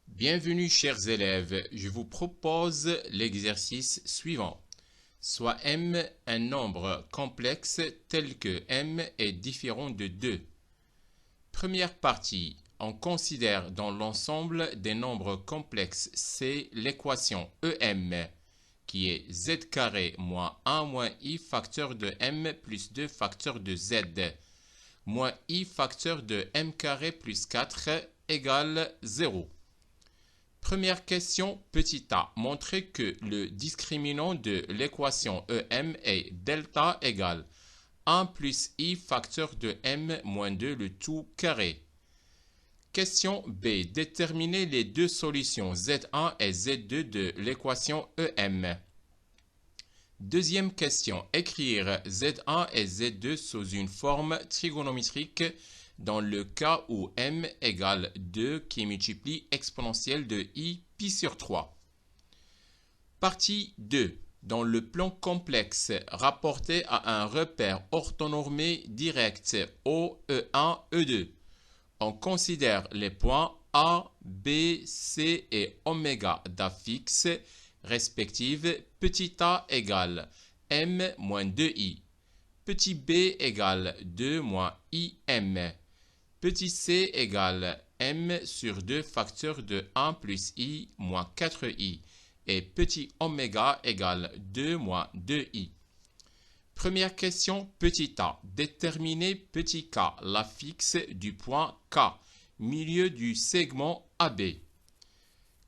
Bienvenue chers élèves, je vous propose l'exercice suivant. Soit m un nombre complexe tel que m est différent de 2. Première partie, on considère dans l'ensemble des nombres complexes C l'équation EM qui est z carré moins 1 moins i facteur de m plus 2 facteur de z moins i facteur de m carré plus 4 égale 0. Première question, petit a. Montrez que le discriminant de l'équation EM est delta égale 1 plus i facteur de m moins 2 le tout carré. Question B. Déterminez les deux solutions Z1 et Z2 de l'équation EM. Deuxième question. Écrire Z1 et Z2 sous une forme trigonométrique dans le cas où m égale 2 qui multiplie exponentielle de i pi sur 3. Partie 2. Dans le plan complexe rapporté à un repère orthonormé direct O, E1, E2, on considère les points A, B, C et oméga d'affixe respectives petit a égale m moins 2i, petit b égale 2 moins im, petit c égale m sur 2 facteur de 1 plus i moins 4i et petit oméga égale 2 moins 2i. Première question, petit a. Déterminez petit k, l'affixe du point K, milieu du segment AB.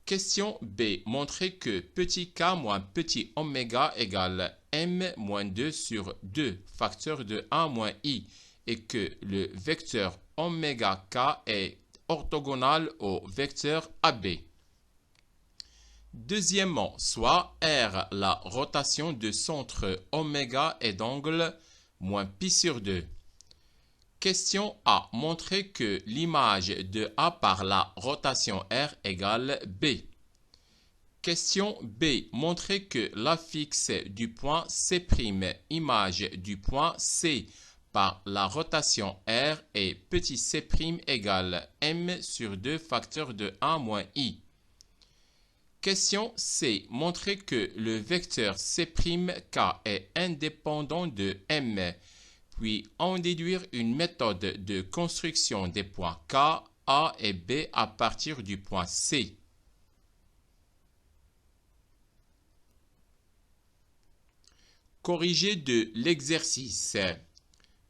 Question B. Montrez que petit k moins petit oméga égale m moins 2 sur 2 facteur de 1 moins i et que le vecteur oméga k est orthogonal au vecteur AB. Deuxièmement, soit R la rotation de centre oméga est d'angle moins pi sur 2. Question A. Montrez que l'image de A par la rotation R égale B. Question B. Montrez que l'affixe du point C', image du point C par la rotation R est petit c' égale m sur 2 facteur de 1 moins i. Question C. Montrez que le vecteur C'K est indépendant de M, puis en déduire une méthode de construction des points K, A et B à partir du point C. Corrigé de l'exercice.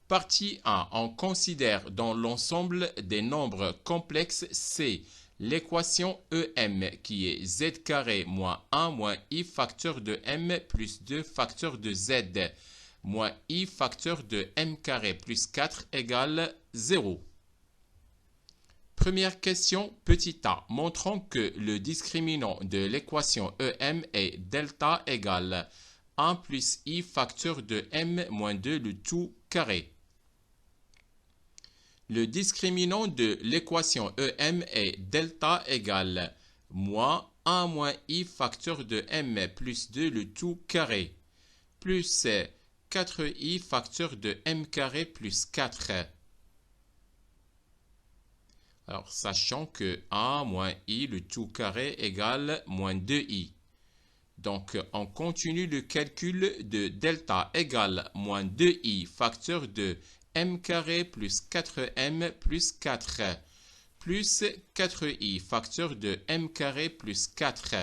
Partie 1. On considère dans l'ensemble des nombres complexes C l'équation EM qui est z carré moins 1 moins i facteur de m plus 2 facteur de z moins i facteur de m carré plus 4 égale 0. Première question, petit a. Montrons que le discriminant de l'équation EM est delta égale 1 plus i facteur de m moins 2 le tout carré. Le discriminant de l'équation EM est delta égale moins 1 moins i facteur de m plus 2 le tout carré plus 4i facteur de m carré plus 4. Alors, sachant que 1 moins i le tout carré égale moins 2i. Donc, on continue le calcul de delta égale moins 2i facteur de m carré plus 4m plus 4 plus 4i facteur de m carré plus 4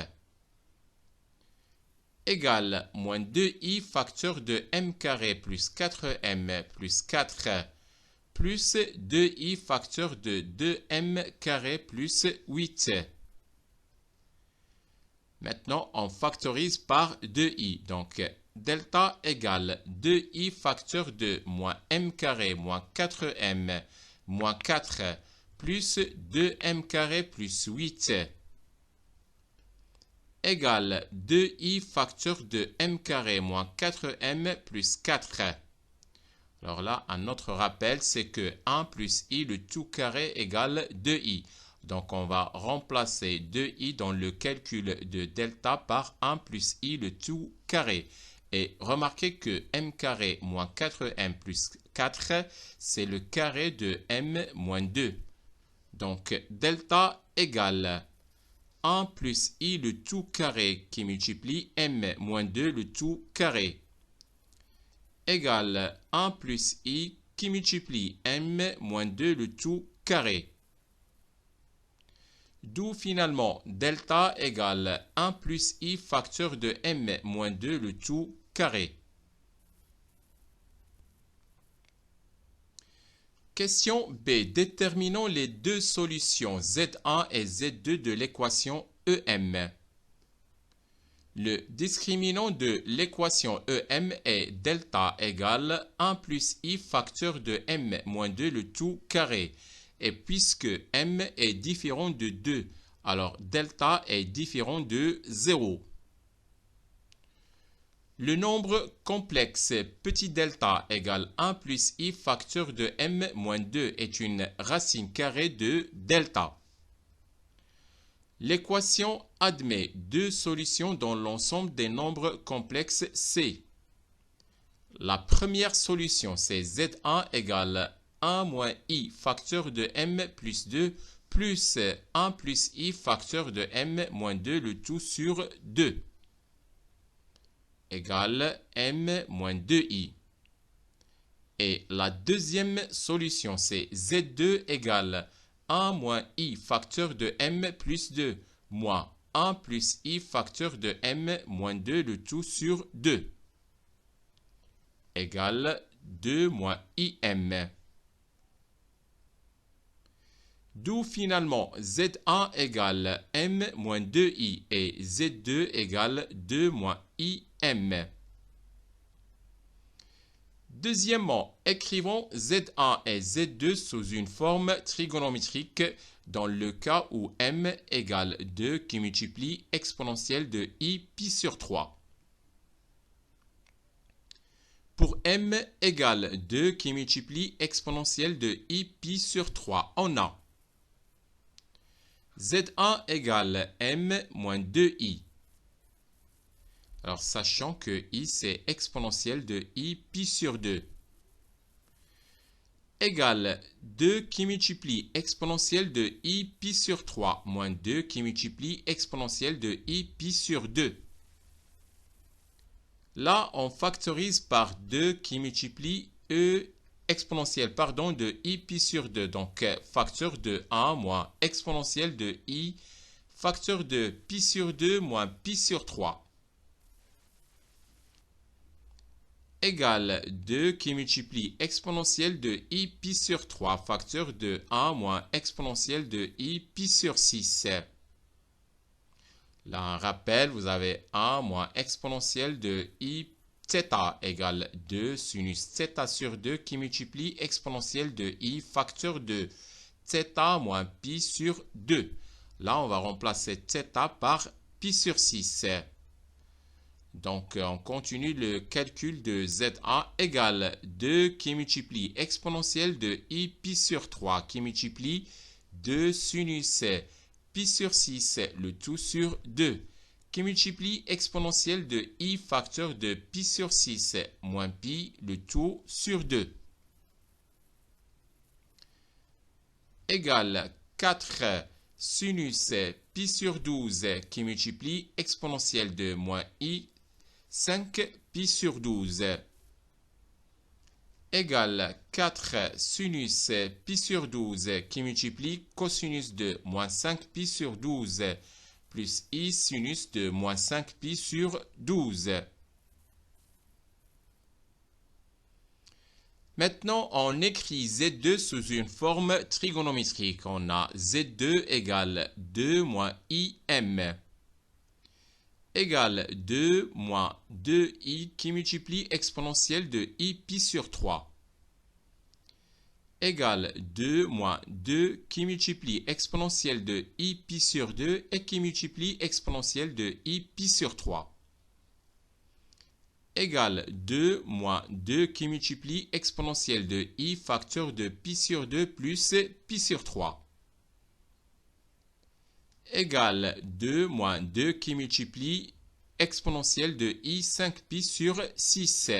égale moins 2i facteur de m carré plus 4m plus 4 plus 2i facteur de 2m carré plus 8. Maintenant, on factorise par 2i. Donc, delta égale 2i facteur de moins m carré moins 4m moins 4 plus 2m carré plus 8 égale 2i facteur de m carré moins 4m plus 4. Alors là, un autre rappel, c'est que 1 plus i le tout carré égale 2i. Donc, on va remplacer 2i dans le calcul de delta par 1 plus i le tout carré. Et remarquez que m carré moins 4m plus 4, c'est le carré de m moins 2. Donc, delta égale 1 plus i le tout carré qui multiplie m moins 2 le tout carré égale 1 plus i qui multiplie m moins 2 le tout carré. D'où finalement delta égale 1 plus i facteur de m moins 2 le tout carré. Question B. Déterminons les deux solutions Z1 et Z2 de l'équation EM. Le discriminant de l'équation EM est delta égale 1 plus i facteur de m moins 2 le tout carré. Et puisque m est différent de 2, alors delta est différent de 0. Le nombre complexe petit delta égale 1 plus i facteur de m moins 2 est une racine carrée de delta. L'équation admet deux solutions dans l'ensemble des nombres complexes C. La première solution, c'est Z1 égale 1 moins i facteur de m plus 2 plus 1 plus i facteur de m moins 2 le tout sur 2 égale m moins 2i. Et la deuxième solution, c'est Z2 égale 1 moins i facteur de m plus 2 moins 1 plus i facteur de m moins 2 le tout sur 2 égale 2 moins im. D'où finalement Z1 égale m moins 2i et Z2 égale 2 moins im. Deuxièmement, écrivons Z1 et Z2 sous une forme trigonométrique dans le cas où m égale 2 qui multiplie exponentielle de i pi sur 3. Pour m égale 2 qui multiplie exponentielle de i pi sur 3, on a Z1 égale m moins 2i. Alors, sachant que i, c'est exponentielle de i pi sur 2. Égale 2 qui multiplie exponentielle de i pi sur 3 moins 2 qui multiplie exponentielle de i pi sur 2. Là, on factorise par 2 qui multiplie exponentielle de i pi sur 2. Donc, facteur de 1 moins exponentielle de i, facteur de pi sur 2 moins pi sur 3. Égale 2 qui multiplie exponentielle de i pi sur 3, facteur de 1 moins exponentielle de i pi sur 6. Là, un rappel, vous avez 1 moins exponentielle de i θ égale 2 sinus θ sur 2 qui multiplie exponentielle de i, facteur de θ moins pi sur 2. Là, on va remplacer θ par pi sur 6. Donc, on continue le calcul de Z1 égale 2 qui multiplie exponentielle de i pi sur 3 qui multiplie 2 sinus pi sur 6, le tout sur 2, qui multiplie exponentielle de i facteur de pi sur 6 moins pi, le tout sur 2. Égale 4 sinus pi sur 12 qui multiplie exponentielle de moins i 5 pi sur 12 égale 4 sinus pi sur 12 qui multiplie cosinus de moins 5 pi sur 12 plus i sinus de moins 5 pi sur 12. Maintenant, on écrit Z2 sous une forme trigonométrique. On a Z2 égale 2 moins im égale 2 moins 2i qui multiplie exponentielle de i pi sur 3 égale 2 moins 2 qui multiplie exponentielle de i pi sur 2 et qui multiplie exponentielle de i pi sur 3 égale 2 moins 2 qui multiplie exponentielle de i facteur de pi sur 2 plus pi sur 3 égale 2 moins 2 qui multiplie exponentielle de i 5pi sur 6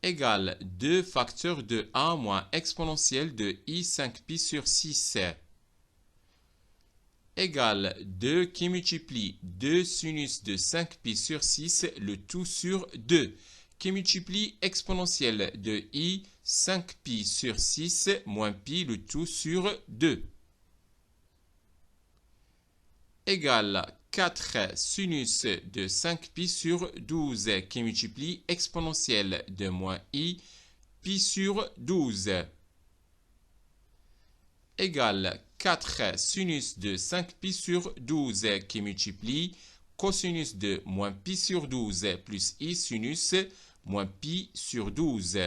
égale 2 facteurs de a moins exponentielle de i 5pi sur 6 égale 2 qui multiplie 2 sinus de 5pi sur 6, le tout sur 2, qui multiplie exponentielle de i 5pi sur 6 moins pi, le tout sur 2, égale 4 sinus de 5pi sur 12, qui multiplie exponentielle de moins i, pi sur 12, égale 4 sinus de 5pi sur 12 qui multiplie cosinus de moins pi sur 12 plus i sinus moins pi sur 12.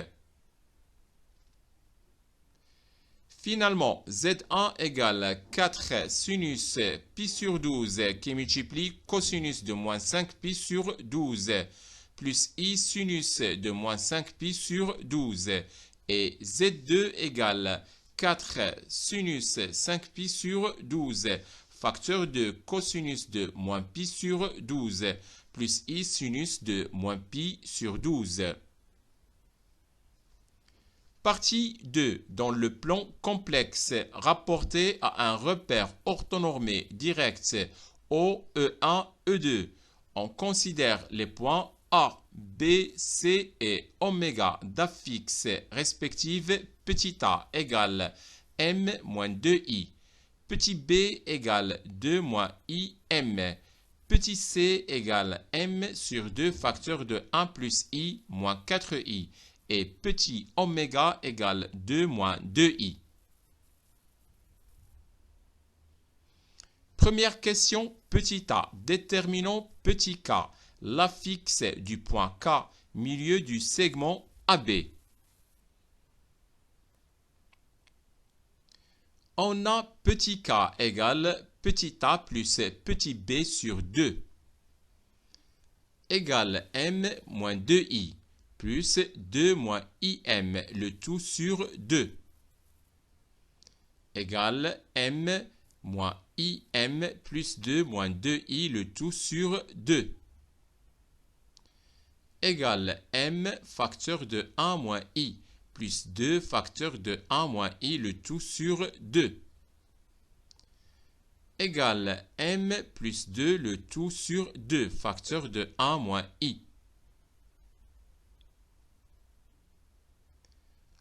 Finalement, Z1 égale 4 sinus pi sur 12 qui multiplie cosinus de moins 5pi sur 12 plus i sinus de moins 5pi sur 12. Et Z2 égale 4 sinus 5pi sur 12, facteur de cosinus de moins pi sur 12, plus i sinus de moins pi sur 12. Partie 2. Dans le plan complexe rapporté à un repère orthonormé direct O, E1, E2, on considère les points A, B, C et oméga d'affixes respectives petit a égale m moins 2i, petit b égale 2 moins im, petit c égale m sur 2 facteur de 1 plus i moins 4i, et petit oméga égale 2 moins 2i. Première question, petit a. Déterminons petit k, l'affixe du point K, milieu du segment AB. On a petit k égale petit a plus petit b sur 2 égale m moins 2i plus 2 moins im, le tout sur 2 égale m moins im plus 2 moins 2i, le tout sur 2 égale m facteur de 1 moins i plus 2 facteur de 1 moins i, le tout sur 2 égale m plus 2, le tout sur 2 facteur de 1 moins i.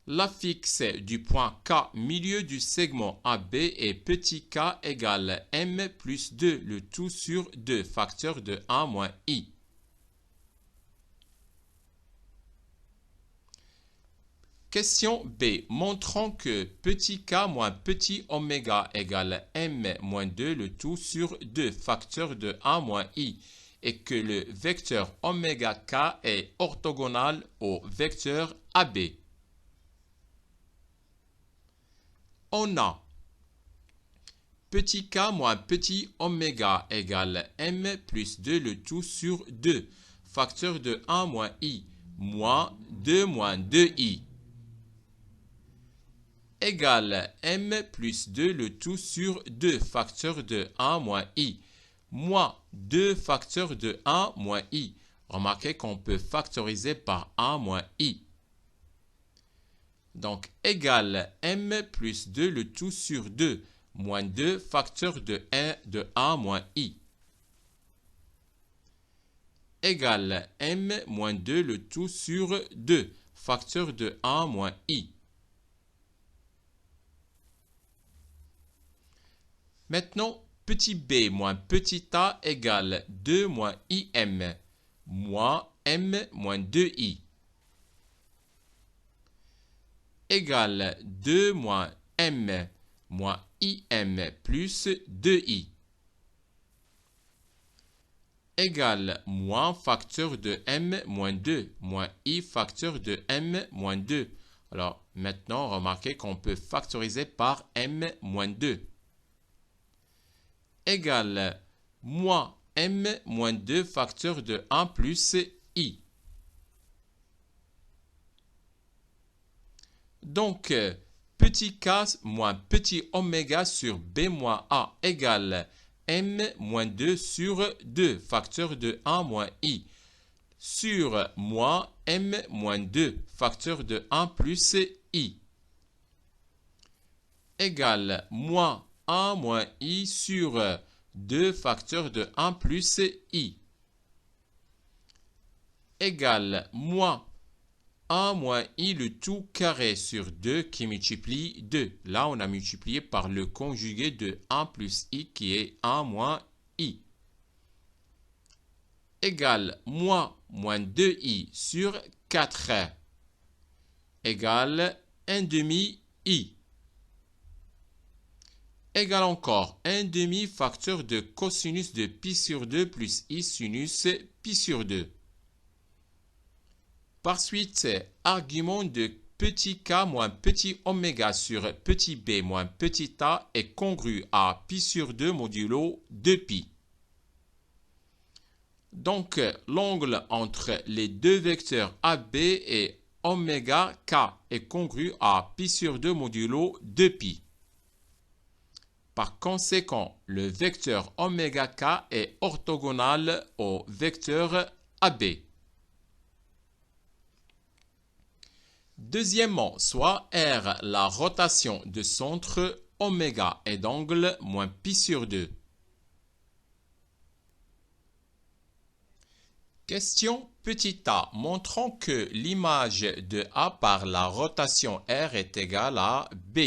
L'affixe du point K milieu du segment AB est petit k égale m plus 2, le tout sur 2 facteur de 1 moins i. Question B. Montrons que petit k moins petit oméga égale m moins 2, le tout sur 2 facteur de 1 moins i, et que le vecteur oméga k est orthogonal au vecteur AB. On a petit k moins petit oméga égale m plus 2, le tout sur 2 facteur de 1 moins i moins 2 moins 2i égale m plus 2, le tout sur 2 facteur de 1 moins i, moins 2 facteur de 1 moins i. Remarquez qu'on peut factoriser par 1 moins i. Donc, égale m plus 2, le tout sur 2, moins 2 facteur de 1 moins i. Égale m moins 2, le tout sur 2, facteur de 1 moins i. Maintenant, petit b moins petit a égale 2 moins im, moins m moins 2i, égale 2 moins m moins im plus 2i, égale moins facteur de m moins 2, moins i facteur de m moins 2. Alors, maintenant, remarquez qu'on peut factoriser par m moins 2. Égale moins m moins 2 facteur de 1 plus i. Donc, petit k moins petit oméga sur b moins a égale m moins 2 sur 2, facteur de 1 moins i, sur moins m moins 2, facteur de 1 plus i, égale moins 1 moins i sur 2, facteur de 1 plus i, égale moins 1 moins i le tout carré sur 2 qui multiplie 2. Là, on a multiplié par le conjugué de 1 plus i qui est 1 moins i. Égale moins 2i sur 4 égale 1 demi i. Égale encore 1 demi facteur de cosinus de pi sur 2 plus i sinus pi sur 2. Par suite, argument de petit k moins petit oméga sur petit b moins petit a est congru à pi sur 2 modulo 2pi. Donc, l'angle entre les deux vecteurs AB et oméga k est congru à pi sur 2 modulo 2pi. Par conséquent, le vecteur oméga k est orthogonal au vecteur AB. Deuxièmement, soit R la rotation de centre oméga est d'angle moins pi sur 2. Question petit a montrant que l'image de A par la rotation R est égale à B.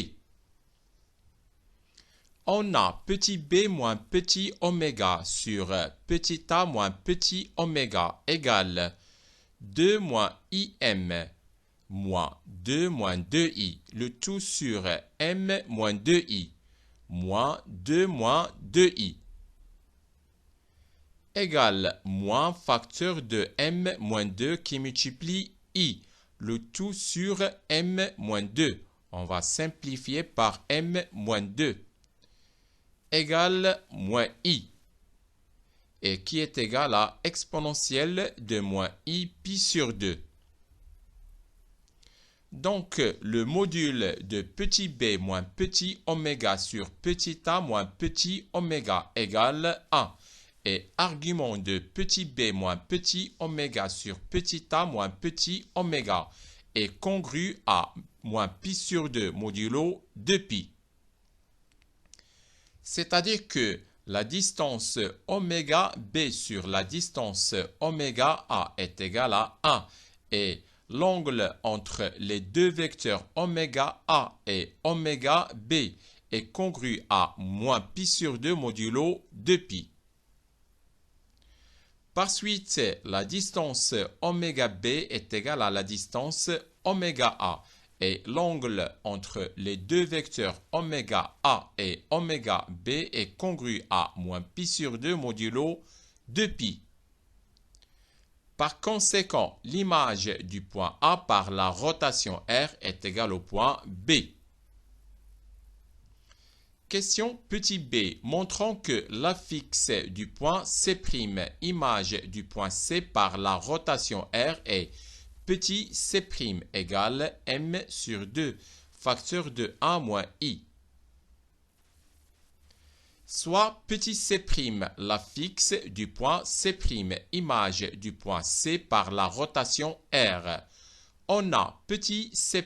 On a petit b moins petit oméga sur petit a moins petit oméga égale 2 moins im moins 2 moins 2i, le tout sur m moins 2i, moins 2 moins 2i, égale moins facteur de m moins 2 qui multiplie i, le tout sur m moins 2. On va simplifier par m moins 2, égale moins i, et qui est égal à exponentielle de moins i pi sur 2. Donc, le module de petit b moins petit oméga sur petit a moins petit oméga égale 1. Et argument de petit b moins petit oméga sur petit a moins petit oméga est congru à moins pi sur 2 modulo 2pi. C'est-à-dire que la distance oméga b sur la distance oméga a est égale à 1 et l'angle entre les deux vecteurs oméga a et oméga b est congru à moins pi sur 2 modulo 2pi. Par suite, la distance oméga b est égale à la distance oméga a et l'angle entre les deux vecteurs oméga a et oméga b est congru à moins pi sur 2 modulo 2pi. Par conséquent, l'image du point A par la rotation R est égale au point B. Question petit b montrant que l'affixe du point C', image du point C par la rotation R est petit C' égale m sur 2, facteur de 1 moins i. Soit petit C', l'affixe du point C', image du point C par la rotation R. On a petit C'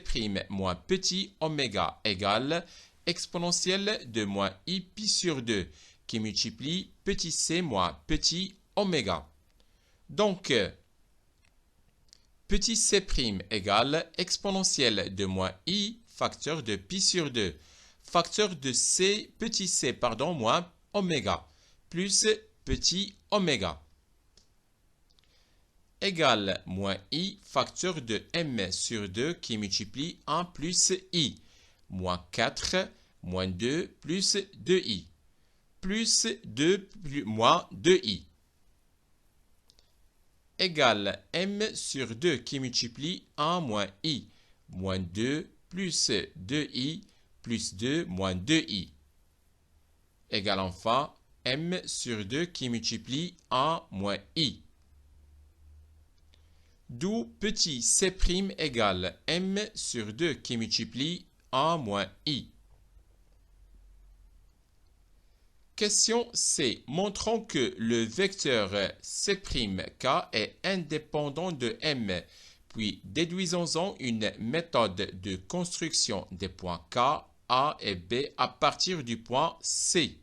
moins petit oméga égale exponentielle de moins i pi sur 2 qui multiplie petit c moins petit oméga. Donc, petit c' égale exponentielle de moins i facteur de pi sur 2, facteur de c, petit c, pardon, moins oméga, plus petit oméga, égale moins i facteur de m sur 2 qui multiplie 1 plus i, moins 4, moins 2, plus 2i, plus 2, moins 2i, égale m sur 2 qui multiplie 1 moins i, moins 2, plus 2i, plus 2, moins 2i, égale enfin m sur 2 qui multiplie 1 moins i. D'où petit c' égale m sur 2 qui multiplie 1 moins i. Question C. Montrons que le vecteur C'K est indépendant de M. Puis déduisons-en une méthode de construction des points K, A et B à partir du point C.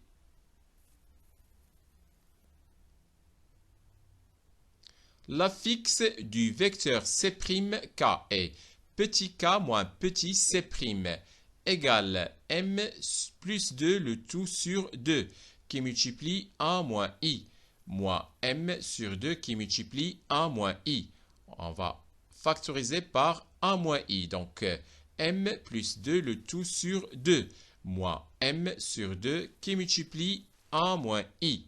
L'affixe du vecteur C'K est petit k moins petit c' égale m plus 2 le tout sur 2 qui multiplie 1 moins i, moins m sur 2 qui multiplie 1 moins i. On va factoriser par 1 moins i. Donc m plus 2 le tout sur 2 moins m sur 2 qui multiplie 1 moins i.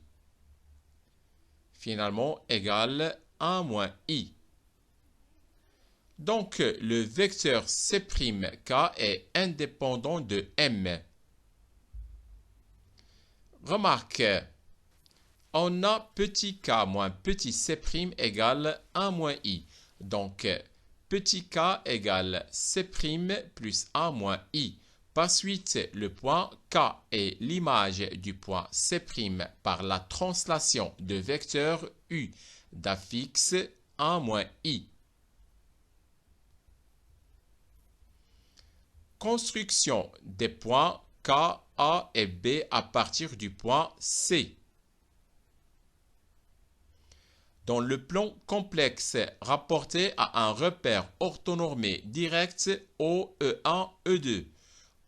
Finalement, égale 1 moins i. Donc, le vecteur C'K est indépendant de M. Remarque, on a petit k moins petit c' égale 1 moins i. Donc, petit k égale c' plus 1 moins i. Par suite, le point K est l'image du point C' par la translation de vecteur U d'affixe 1 moins i. Construction des points K, A et B à partir du point C. Dans le plan complexe rapporté à un repère orthonormé direct OE1, E2,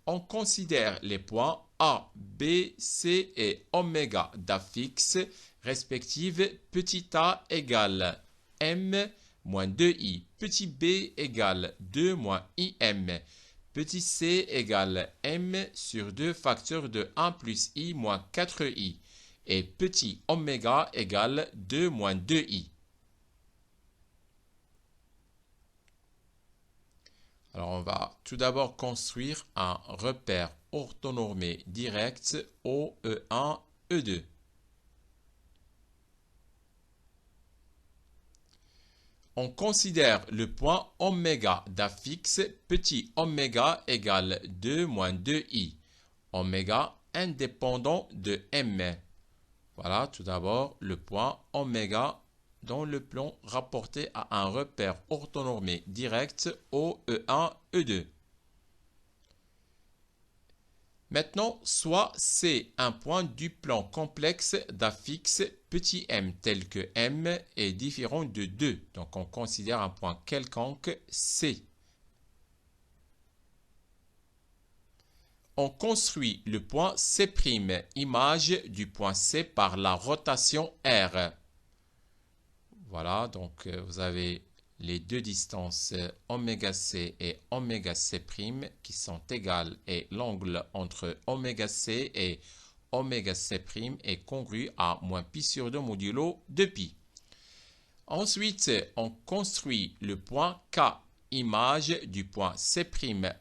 on considère les points A, B, C et oméga d'affixe respectives petit a égale m moins 2i, petit b égale 2 moins im, petit c égale m sur 2 facteur de 1 plus i moins 4i et petit oméga égale 2 moins 2i. Alors, on va tout d'abord construire un repère orthonormé direct OE1, E2. On considère le point oméga d'affixe petit oméga égale 2 moins 2i. Oméga indépendant de m. Voilà tout d'abord le point oméga dans le plan rapporté à un repère orthonormé direct OE1, E2. Maintenant, soit c'est un point du plan complexe d'affixe petit m tel que m est différent de 2. Donc, on considère un point quelconque C. On construit le point C', image du point C par la rotation R. Voilà, donc vous avez les deux distances oméga c et oméga c' qui sont égales et l'angle entre oméga c et oméga c' est congru à moins pi sur 2 modulo de pi. Ensuite, on construit le point K, image du point C'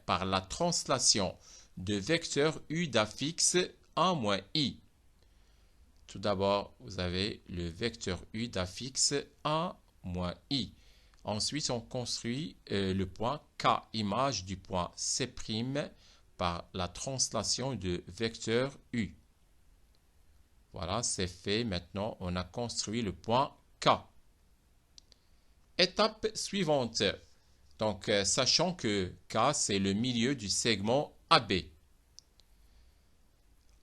par la translation de vecteur U d'affixe 1 moins i. Tout d'abord, vous avez le vecteur U d'affixe 1 moins i. Ensuite, on construit le point K, image du point C' par la translation de vecteur U. Voilà, c'est fait. Maintenant, on a construit le point K. Étape suivante. Donc, sachant que K, c'est le milieu du segment AB.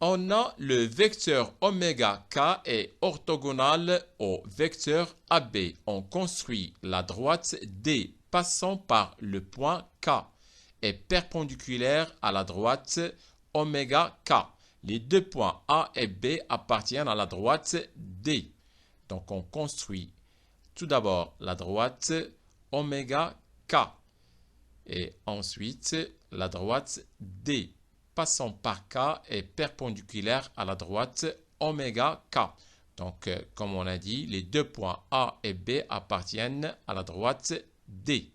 On a le vecteur oméga k est orthogonal au vecteur AB. On construit la droite D passant par le point K est perpendiculaire à la droite oméga k. Les deux points A et B appartiennent à la droite D. Donc on construit tout d'abord la droite oméga k et ensuite la droite D passant par K est perpendiculaire à la droite oméga K. Donc, comme on a dit, les deux points A et B appartiennent à la droite D.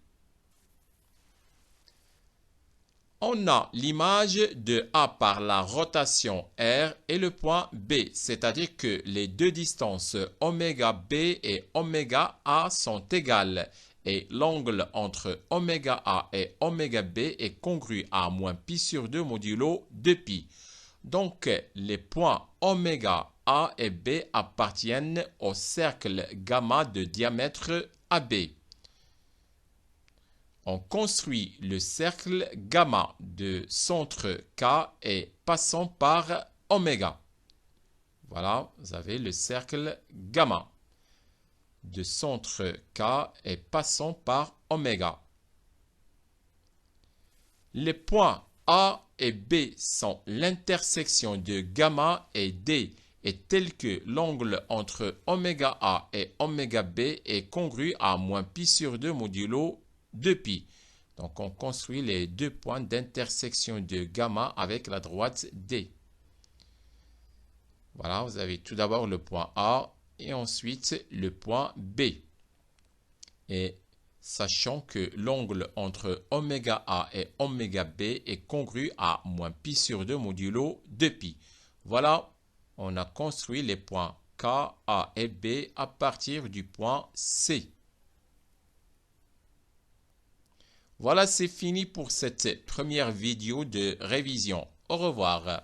On a l'image de A par la rotation R et le point B, c'est-à-dire que les deux distances oméga B et oméga A sont égales. Et l'angle entre oméga A et oméga B est congru à moins pi sur 2 modulo 2 pi. Donc, les points oméga A et B appartiennent au cercle gamma de diamètre AB. On construit le cercle gamma de centre K et passant par oméga. Voilà, vous avez le cercle gamma de centre K et passant par oméga. Les points A et B sont l'intersection de gamma et D est tel que l'angle entre oméga A et oméga B est congru à moins pi sur 2 modulo 2pi. Donc on construit les deux points d'intersection de gamma avec la droite D. Voilà, vous avez tout d'abord le point A et ensuite le point B. Et sachant que l'angle entre oméga A et oméga B est congru à moins pi sur 2 modulo 2pi. Voilà, on a construit les points K, A et B à partir du point C. Voilà, c'est fini pour cette première vidéo de révision. Au revoir.